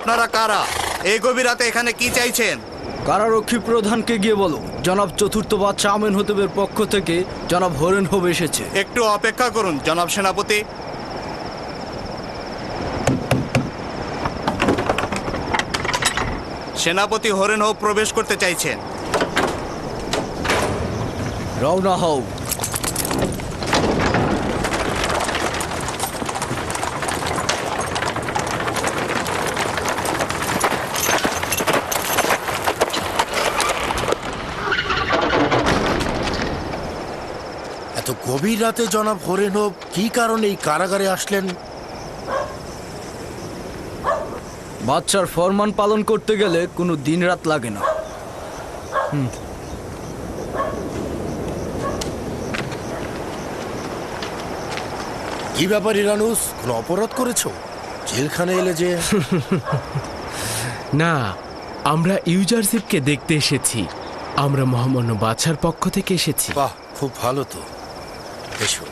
আপনারা কারা? এই গভীর রাতে এখানে কি চাইছেন? কারারক্ষী প্রধানকে গিয়ে বলো জনাব চতুর্থ বাদশাহ আমেনহতেবের পক্ষ থেকে জনাব হরেনহোব এসেছে। একটু অপেক্ষা করুন জনাব সেনাপতি। সেনাপতি হরেনহোব প্রবেশ করতে চাইছেন। রওনা হও। এত গভীর রাতে জনাব হরেনহোব কি কারণে এই কারাগারে আসলেন? বাদশার ফরমান পালন করতে গেলে কোনো দিন রাত লাগে না। কি ব্যাপার ইরানুস, কোনো অপরাধ করেছো? জেলখানে এলে যে? না, আমরা ইউজারশিপকে দেখতে এসেছি। আমরা মহামান্য বাদশার পক্ষ থেকে এসেছি। বাহ, খুব ভালো তো। এসো।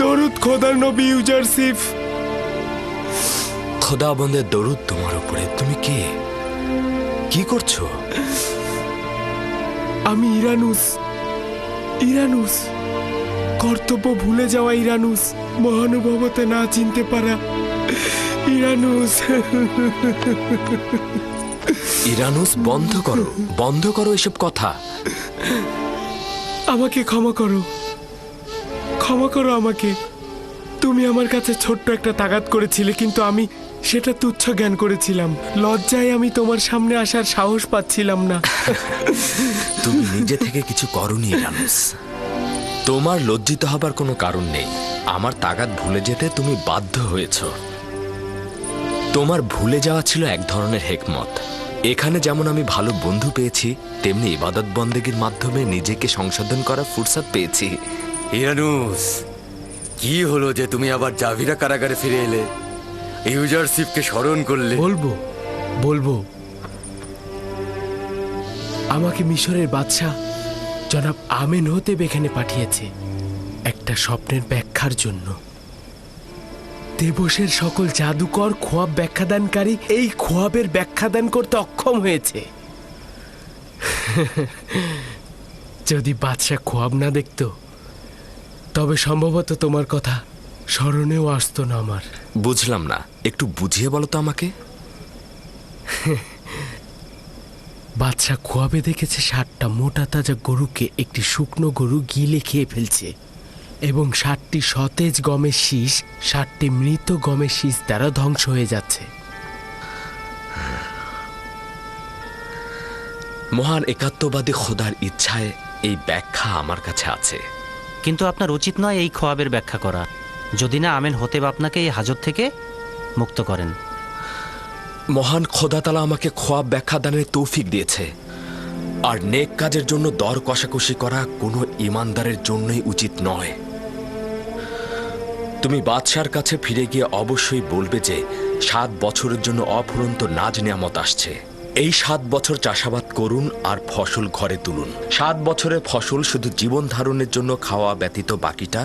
দরুদ খোদার নবী ইউজারশিপ। খোদাবন্দের দরুদ তোমার উপরে। তুমি কে? কি করছো? আমি ইরানুস। ইরানুস, কর্তব্য ভুলে যাওয়া ইরানুস, মহানুভবতে না চিনতে পারা ইরানুস। ইরানুস, বন্ধ করো, বন্ধ করো এসব কথা। আমাকে ক্ষমা করো, ক্ষমা করো আমাকে। তুমি আমার কাছে ছোট্ট একটা তাগাদ করেছিলে, কিন্তু আমি সেটা তুচ্ছ জ্ঞান করেছিলাম। লজ্জায় আমি তোমার সামনে আসার সাহস পাচ্ছিলাম না। তুমি নিজে থেকে কিছু করনি ইরানুস। তোমার লজ্জিত হবার কোনো কারণ নেই। আমার তাগাদ ভুলে যেতে তুমি বাধ্য হয়েছ। তোমার ভুলে যাওয়া ছিল এক ধরনের হেকমত। এখানে যেমন আমি ভালো বন্ধু পেয়েছি, তেমনি ইবাদত বন্দেগীর মাধ্যমে নিজেকে সংশোধন করার ফুরসত পেয়েছি। ইরানুস, কি হলো যে তুমি আবার জাভিরা কারাগারে ফিরে এলে? ইউজারশিপকে স্মরণ করলে? বলবো বলবো আমাকে মিশরের বাদশাহ জনাব আমেনহতেব এখানে পাঠিয়েছে একটা স্বপ্নের ব্যাখ্যার জন্য। দেবসের সকল জাদুকর খোয়াব ব্যাখ্যাদানকারী এই খোয়াবের ব্যাখ্যাদান করতে অক্ষম হয়েছে। যদি বাদশাহ খোয়াব না দেখতো, তবে সম্ভবত তোমার কথা স্মরণেও আসতো না আমার। বুঝলাম না, একটু বুঝিয়ে বলো তো আমাকে। বাদশাহ খোয়াবে দেখেছে 60টা মোটা তাজা গরুকে একটি শুকনো গরু গিলে খেয়ে ফেলছে, এবং 60টি সতেজ গমের শীষ 60টি মৃত গমের শীষ দ্বারা ধ্বংস হয়ে যাচ্ছে। মহান একাত্মবাদী খোদার ইচ্ছায় এই ব্যাখ্যা আমার কাছে আছে। কিন্তু আপনার উচিত নয় এই খোয়াবের ব্যাখ্যা করা, যদি না আমেনহতেব আপনাকে এই হাজত থেকে মুক্ত করেন। মহান খোদা তাআলা আমাকে খোয়াব ব্যাখ্যা দানের তৌফিক দিয়েছে, আর নেক কাজের জন্য দর কষাকষি করা কোনো ইমানদারের জন্যই উচিত নয়। তুমি বাদশার কাছে ফিরে গিয়ে অবশ্যই বলবে যে 7 বছরের জন্য অফুরন্ত নাজ নিয়ামত আসছে। এই 7 বছর চাষাবাদ করুন আর ফসল ঘরে তুলুন। 7 বছরের ফসল শুধু জীবন ধারণের জন্য খাওয়া ব্যতীত বাকিটা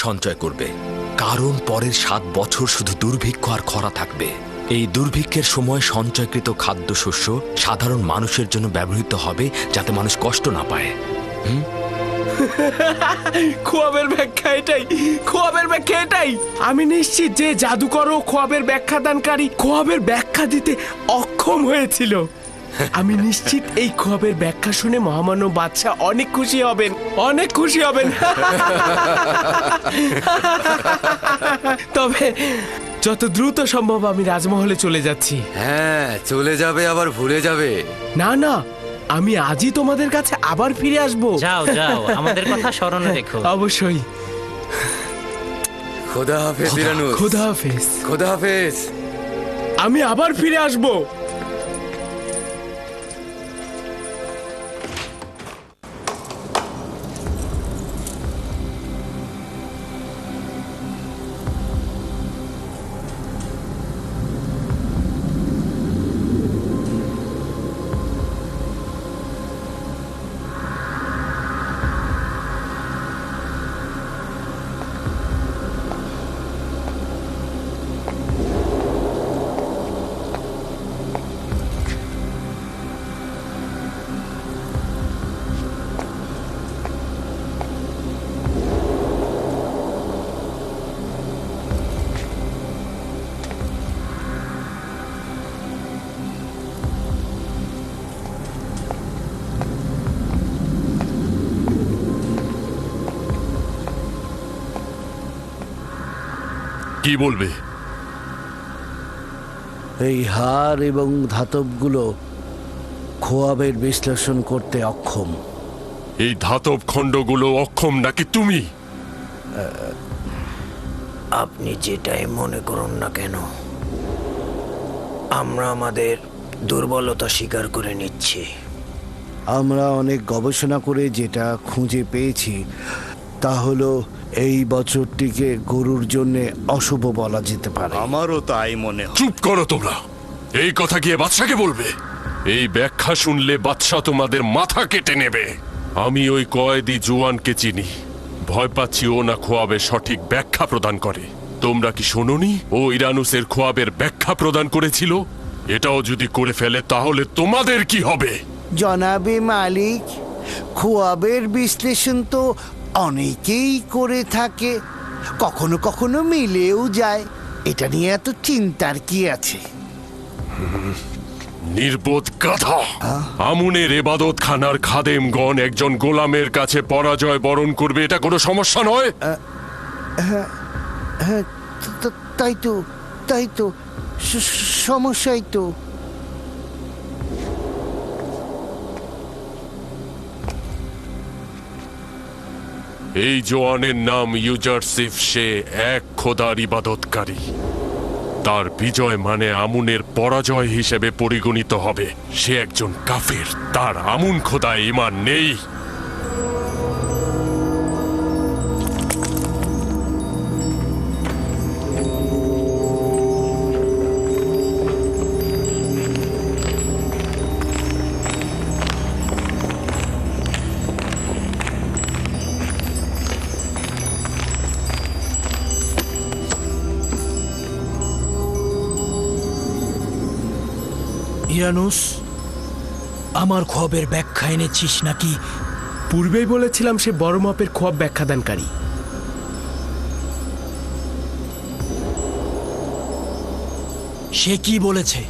সঞ্চয় করবে, কারণ পরের 7 বছর শুধু দুর্ভিক্ষ আর খরা থাকবে। এই দুর্ভিক্ষের সময় সঞ্চয়কৃত খাদ্যশস্য সাধারণ মানুষের জন্য ব্যবহৃত হবে, যাতে মানুষ কষ্ট না পায়। খোয়াবের ব্যাখ্যা এটাই, খোয়াবের ব্যাখ্যা এটাই। আমি নিশ্চিত যে জাদুকর ও খোয়াবের ব্যাখ্যাদানকারী খোয়াবের ব্যাখ্যা দিতে অক্ষম হয়েছিল। আমি নিশ্চিত এই খোয়াবের ব্যাখ্যা শুনে মহামান্য বাদশাহ অনেক খুশি হবেন, অনেক খুশি হবেন। তবে যত দ্রুত সম্ভব আমি রাজমহলে চলে যাচ্ছি। হ্যাঁ, চলে যাবে আবার ভুলে যাবে। না না, আমি আজই তোমাদের কাছে আবার ফিরে আসবো। যাও যাও, আমাদের কথা স্মরণে রেখো। অবশ্যই। খোদা হাফেজ ইরানুস। খোদা হাফেজ। খোদা হাফেজ। আমি আবার ফিরে আসবো। কি বলবে? এই হার এবং ধাতবগুলো খোয়াবের বিশ্লেষণ করতে অক্ষম। এই ধাতব খণ্ডগুলো অক্ষম নাকি তুমি? আপনি যেটাই মনে করুন না কেন, আমরা আমাদের দুর্বলতা স্বীকার করে নিচ্ছি। আমরা অনেক গবেষণা করে যেটা খুঁজে পেয়েছি তা হলো এই বছরটিকে গরুর জন্য অশুভ বলা যেতে পারে। আমারও তাই মনে হয়। চুপ করো তোমরা। এই কথা গিয়ে বাদশাকে বলবে। এই ব্যাখ্যা শুনলে বাদশা তোমাদের মাথা কেটে নেবে। আমি ওই কয়েদি জোয়ানকে চিনি। ভয় পাচ্ছি ও না খোয়াবের সঠিক ব্যাখ্যা প্রদান করে। তোমরা কি শোনোনি ও ইরানুসের খোয়াবের ব্যাখ্যা প্রদান করেছিল? এটাও যদি করে ফেলে তাহলে তোমাদের কি হবে? জনাবে মালিক, খোয়াবের বিশ্লেষণ তো অনেকেই করে থাকে, কখনো কখনো মিলেও যায়। এটা নিয়ে এত চিন্তার কি আছে? নির্বোধ গাধা! আমুনের এবাদত খানার খাদেমগণ একজন গোলামের কাছে পরাজয় বরণ করবে, এটা কোনো সমস্যা নয়। হ্যাঁ, তাই তো সমস্যাই তো। এই জোয়ানের নাম ইউজারসিফ। সে এক খোদার ইবাদতকারী। তার বিজয় মানে আমুনের পরাজয় হিসেবে পরিগণিত হবে। সে একজন কাফের। তার আমুন খোদায় ঈমান নেই। ইরানুস, আমার খবরের ব্যাখ্যা এনেছিস নাকি? পূর্বেই বলেছিলাম সে বড় মাপের খোয়াব ব্যাখ্যাদানকারী। সে কি বলেছে?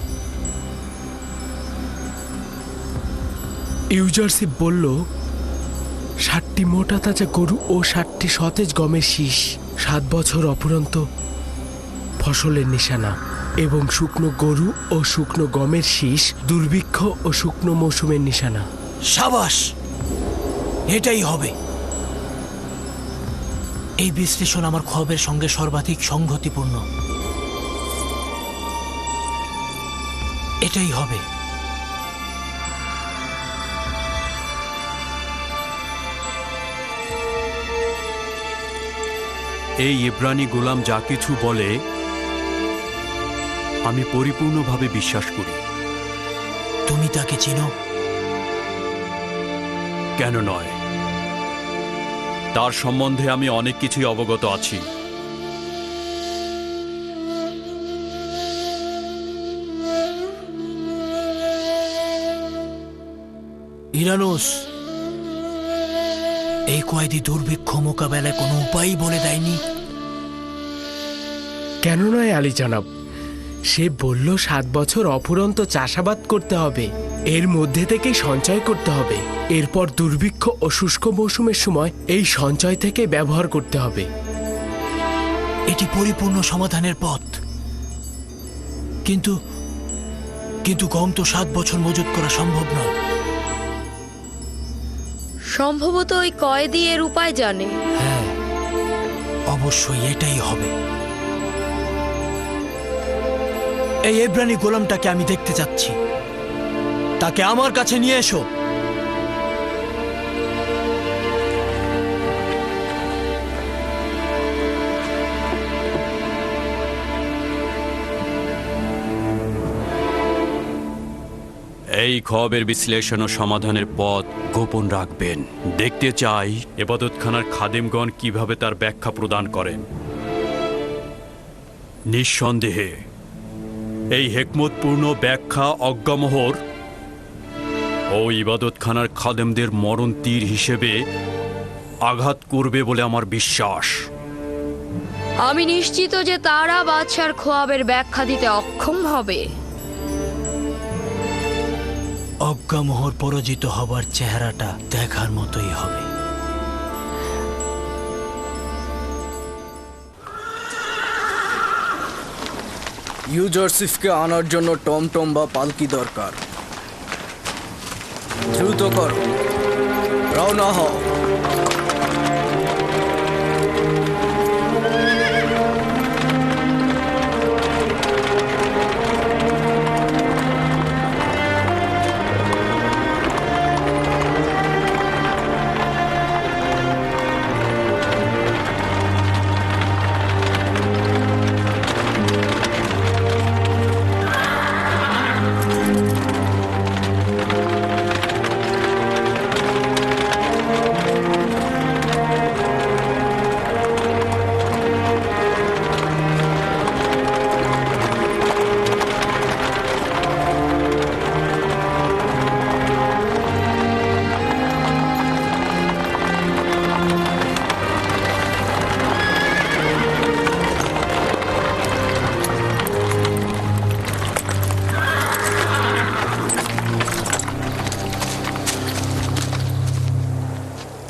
ইউজারশিপ বলল 60টি মোটা তাজা গরু ও 60টি সতেজ গমের শীষ 7 বছর অপুরন্ত ফসলের নিশানা, এবং শুকনো গরু ও শুকনো গমের শীষ দুর্ভিক্ষ ও শুকনো মৌসুমের নিশানা। সাবাস, এটাই হবে। এই বিশ্লেষণ আমার খবরের সঙ্গে সর্বাধিক সংগতিপূর্ণ। এটাই হবে। এই ইব্রানি গোলাম যা কিছু বলে আমি পরিপূর্ণভাবে বিশ্বাস করি। তুমি তাকে চিনো? কেন নয়, তার সম্বন্ধে আমি অনেক কিছুই অবগত আছি। ইরানুস, এই কয়েদি দুর্ভিক্ষ মোকাবেলায় কোনো উপায় বলে দেয়নি? কেন নয় আলী জনাব, সে বলল 7 বছর অফুরন্ত চাষাবাদ করতে হবে, এর মধ্যে থেকেই সঞ্চয় করতে হবে, এরপর দুর্ভিক্ষ ও শুষ্ক মৌসুমের সময় এই সঞ্চয় থেকে ব্যবহার করতে হবে। এটি পরিপূর্ণ সমাধানের পথ। কিন্তু কিন্তু গম তো 7 বছর মজুত করা সম্ভব নয়। সম্ভবত ওই কয়েদি এর উপায় জানে। হ্যাঁ, অবশ্যই এটাই হবে। এই এব্রানি গোলামটাকে আমি দেখতে যাচ্ছি। তাকে আমার কাছে নিয়ে এসো। এই খবরের বিশ্লেষণ ও সমাধানের পথ গোপন রাখবেন। দেখতে চাই এবাদতখানার খাদেমগণ কিভাবে তার ব্যাখ্যা প্রদান করেন। নিঃসন্দেহে এই হেকমতপূর্ণ ব্যাখ্যা অজ্ঞামোহর ও ইবাদতখানার খাদেমদের মরণ তীর হিসেবে আঘাত করবে বলে আমার বিশ্বাস। আমি নিশ্চিত যে তারা বাদশার খোয়াবের ব্যাখ্যা দিতে অক্ষম হবে। অজ্ঞামোহর পরাজিত হবার চেহারাটা দেখার মতোই হবে। ইউজারসিফকে আনার জন্য টমটম বা পালকি দরকার। দ্রুত করো, রওনা হও।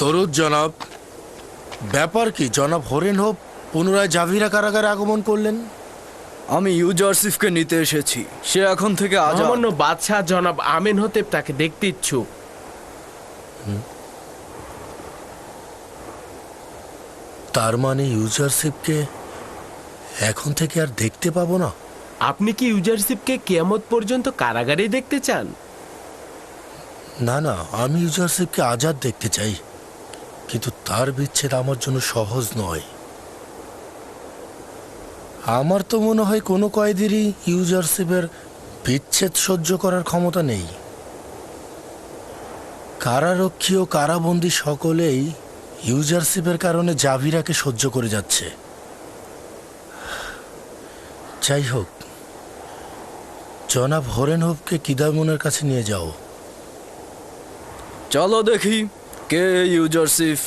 তরুদ জনাব, ব্যাপার কি জনাব হরেন হোপ পুনরায় জাভিরা কারাগারে আগমন করলেন? আমি ইউজারসিফকে নিতে এসেছি। সে এখন থেকে আজাদ। সামান্য বাদশাহ জনাব আমেন হতেব তাকে দেখতে ইচ্ছুক। তার মানে ইউজারশিপকে এখন থেকে আর দেখতে পাবো না? আপনি কি ইউজারশিপকে কিয়ামত পর্যন্ত কারাগারেই দেখতে চান? না না, আমি ইউজারশিপকে আজাদ দেখতে চাই, কিন্তু তার বিচ্ছেদ আমার জন্য সহজ নয়। আমার তো মনে হয় কোনো কয়েদিরই ইউজারশিপের বিচ্ছেদ সহ্য করার ক্ষমতা নেই। কারারক্ষী ও কারাবন্দী সকলেই ইউজারশিপের কারণে জাভিরাকে সহ্য করে যাচ্ছে। যাই হোক, জনাব হরেন হোপকে কিদামুনের কাছে নিয়ে যাও। চলো দেখি কে ইউজারসিফ।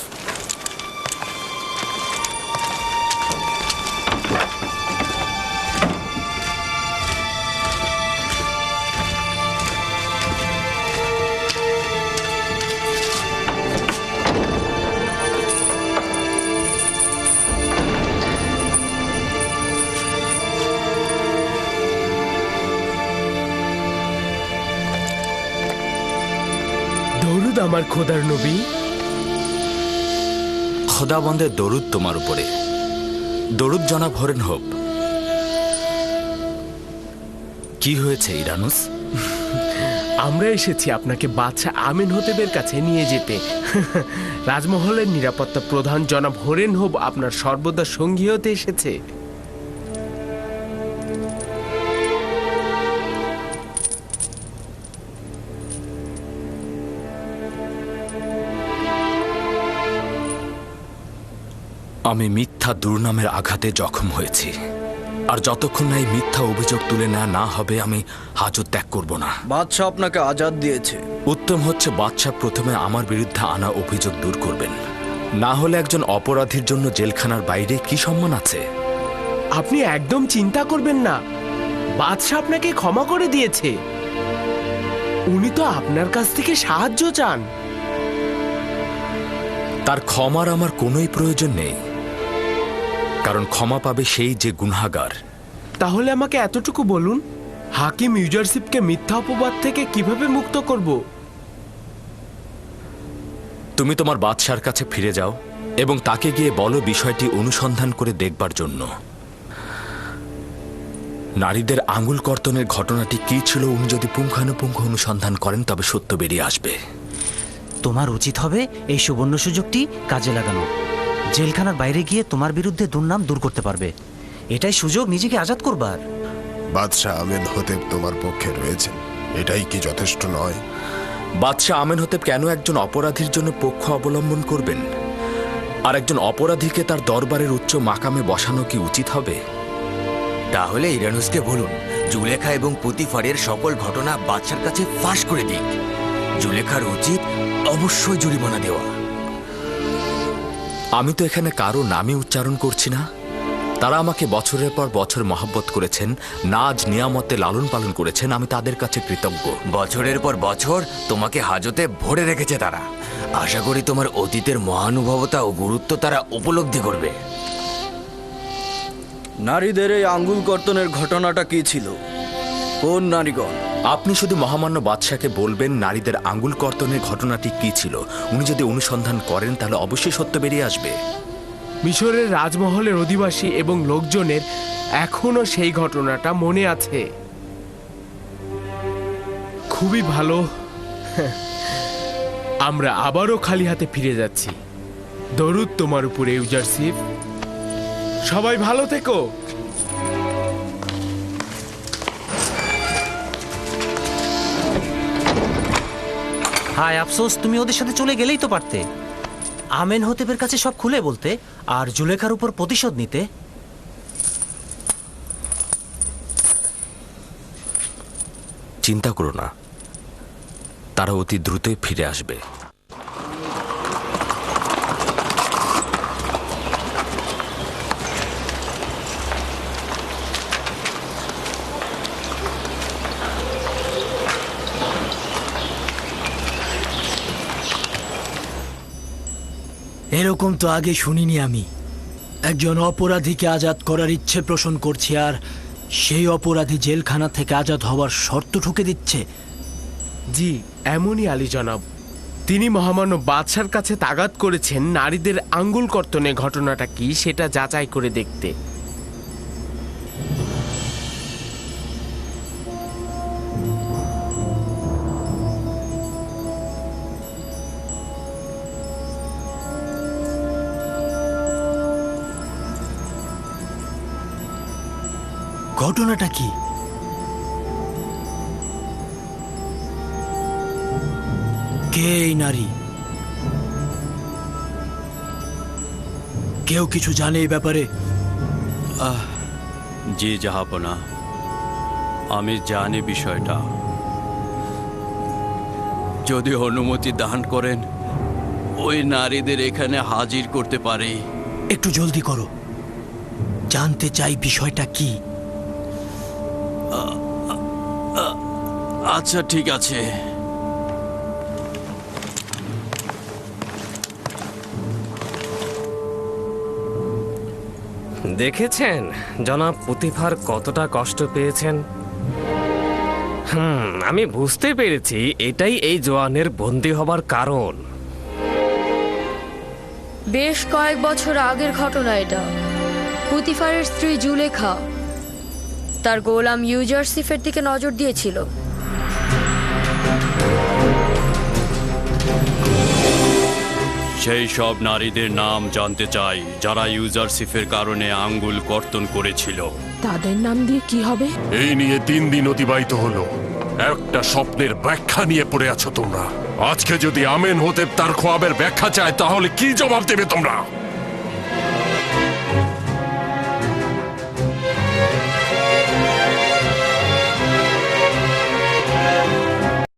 দরুদ আমার খোদার নবী। খোদাবন্দের দরুদ তোমার উপরে। দরুদ জনাব হরেন হোপ। কি হয়েছে ইরানুস? আমরা এসেছি আপনাকে বাদশাহ আমিন হতেবের কাছে নিয়ে যেতে। রাজমহলের নিরাপত্তা প্রধান জনাব হরেন হোপ আপনার সর্বদা সঙ্গী হতে এসেছে। আমি মিথ্যা দুর্নামের আঘাতে জখম হয়েছি, আর যতক্ষণ না এই মিথ্যা অভিযোগ তুলে নেওয়া না হবে আমি হাজত ত্যাগ করব না। বাদশাহ আপনাকে আজাদ দিয়েছে। উত্তম হচ্ছে বাদশাহ প্রথমে আমার বিরুদ্ধে আনা অভিযোগ দূর করবেন, না হলে একজন অপরাধীর জন্য জেলখানার বাইরে কি সম্মান আছে? আপনি একদম চিন্তা করবেন না, বাদশাহ আপনাকে ক্ষমা করে দিয়েছে। উনি তো আপনার কাছ থেকে সাহায্য চান। তার ক্ষমার আমার কোনোই প্রয়োজন নেই, কারণ ক্ষমা পাবে সেই যে গুনাহগার। তাহলে আমাকে এতটুকু বলুন, হাকিম ইউজারশিপকে মিথ্যা অপবাদ থেকে কিভাবে মুক্ত করব? তুমি তোমার বাদশার কাছে ফিরে যাও এবং তাকে গিয়ে বলো বিষয়টি অনুসন্ধান করে দেখবার জন্য। নারীদের আঙুল কর্তনের ঘটনাটি কি ছিল উনি যদি পুঙ্খানুপুঙ্খ অনুসন্ধান করেন তবে সত্য বেরিয়ে আসবে। তোমার উচিত হবে এই সুবর্ণ সুযোগটি কাজে লাগানো। জেলখানার বাইরে গিয়ে তোমার বিরুদ্ধে দুর্নাম দূর করতে পারবে। এটাই সুযোগ নিজেকে আজাদ করবার। বাদশাহ আমেন হতেব তোমার পক্ষে রয়েছেন, এটাই কি যথেষ্ট নয়? বাদশাহ আমেন হতেব কেন একজন অপরাধীর জন্য পক্ষ অবলম্বন করবেন? আর একজন অপরাধীকে তার দরবারের উচ্চ মাকামে বসানো কি উচিত হবে? তাহলে ইরানুসকে বলুন জুলেখা এবং পুতিফারের সকল ঘটনা বাদশার কাছে ফাঁস করে দিক। জুলেখার উচিত অবশ্যই জরিমানা দেওয়া। আমি তো এখানে কারো নামই উচ্চারণ করছি না। তারা আমাকে বছরের পর বছর মহব্বত করেছেন, নাজ নিয়ামতে লালন পালন করেছেন। আমি তাদের কাছে কৃতজ্ঞ। বছরের পর বছর তোমাকে হাজতে ভরে রেখেছে তারা। আশা করি তোমার অতীতের মহানুভবতা ও গুরুত্ব তারা উপলব্ধি করবে। নারীদের এই আঙ্গুল কর্তনের ঘটনাটা কি ছিল? কোন নারীগণ? আপনি শুধু মহামান্য বাদশাকে বলবেন নারীদের আঙ্গুল কর্তনের ঘটনাটি কি ছিল। উনি যদি অনুসন্ধান করেন তাহলে অবশ্যই সত্য বেরিয়ে আসবে। মিশরের রাজমহলের অধিবাসী এবং লোকজনের এখনো সেই ঘটনাটা মনে আছে। খুবই ভালো। আমরা আবারও খালি হাতে ফিরে যাচ্ছি। দরুদ তোমার উপরে ইউজারশিপ। সবাই ভালো থেকো। হায় আফসোস, তুমি ওদের সাথে চলে গেলেই তো পারতে। আমেন হতেবের কাছে সব খুলে বলতে আর জুলেখার উপর প্রতিশোধ নিতে। চিন্তা করো না, তারা অতি দ্রুতই ফিরে আসবে। এরকম তো আগে শুনিনি আমি। একজন অপরাধীকে আজাদ করার ইচ্ছে পোষণ করছি আর সেই অপরাধী জেলখানা থেকে আজাদ হওয়ার শর্ত ঠুকে দিচ্ছে। জি, এমনই আলী জনাব। তিনি মহামান্য বাদশার কাছে তাগাদ করেছেন নারীদের আঙ্গুল কর্তনের ঘটনাটা কি সেটা যাচাই করে দেখতে। ঘটনাটা কি? কে এই নারী? কেউ কিছু জানে এই ব্যাপারে? জি জাহাপনা, আমি জানি বিষয়টা। যদি অনুমতি দান করেন ওই নারীদের এখানে হাজির করতে পারি। একটু জলদি করো, জানতে চাই বিষয়টা কি। আচ্ছা ঠিক আছে। দেখেছেন জনাব পুতিফার কতটা কষ্ট পেয়েছেন? আমি বুঝতে পেরেছি এটাই এই জোয়ানের বন্দী হবার কারণ। বেশ কয়েক বছর আগের ঘটনা এটা। পুতিফারের স্ত্রী জুলেখা তার গোলাম ইউজারশিফের দিকে নজর দিয়েছিল। সেই সব নারীদের নাম জানতে চাই যারা ইউজারশিফের কারণে আঙ্গুল কর্তন করেছিল। তাদের নাম দিয়ে কি হবে? এই নিয়ে 3 দিন অতিবাহিত হলো। একটা স্বপ্নের ব্যাখ্যা নিয়ে পড়ে আছো তোমরা। আজকে যদি আমেন হতে তার খোয়াবের ব্যাখ্যা চায় তাহলে কি জবাব দেবে তোমরা?